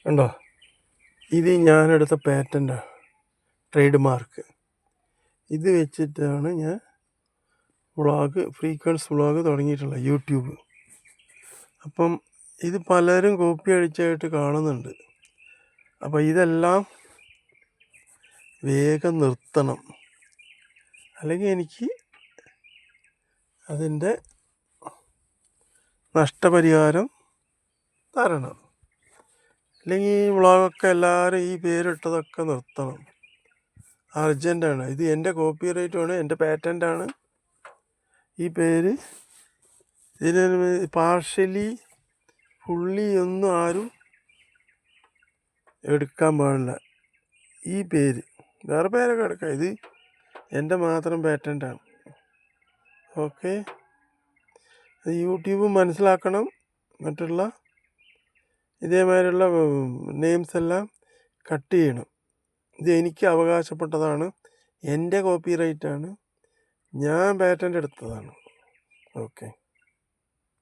കണ്ടോ, ഇത് ഞാനെടുത്ത പാറ്റൻ്റാണ്, trade mark. ഇത് വെച്ചിട്ടാണ് ഞാൻ ഫ്രീക്വൻസ് വ്ളോഗ് തുടങ്ങിയിട്ടുള്ളത്, യൂട്യൂബ്. അപ്പം ഇത് പലരും കോപ്പി അടിച്ചായിട്ട് കാണുന്നുണ്ട്. അപ്പോൾ ഇതെല്ലാം വേഗം നിർത്തണം, അല്ലെങ്കിൽ എനിക്ക് അതിൻ്റെ നഷ്ടപരിഹാരം തരണം. അല്ലെങ്കിൽ ഈ വ്ളോഗൊക്കെ എല്ലാവരും ഈ പേരിട്ടതൊക്കെ നിർത്തണം, അർജൻറ്റാണ്. ഇത് എൻ്റെ കോപ്പി റൈറ്റുമാണ്, എൻ്റെ പാറ്റൻ്റാണ് ഈ പേര്. ഇതിന് പാർഷ്യലി ഫുള്ളി ഒന്നും ആരും എടുക്കാൻ പാടില്ല. ഈ പേര് വേറെ പേരൊക്കെ എടുക്കാം, ഇത് എൻ്റെ മാത്രം പാറ്റൻ്റാണ്. ഓക്കെ, യൂട്യൂബ് മനസ്സിലാക്കണം. മറ്റുള്ള ഇതേമാതിരിയുള്ള നെയിംസ് എല്ലാം കട്ട് ചെയ്യണം. ഇത് എനിക്ക് അവകാശപ്പെട്ടതാണ്, എൻ്റെ കോപ്പി റൈറ്റാണ്, ഞാൻ പാറ്റൻ്റ് എടുത്തതാണ്. ഓക്കെ.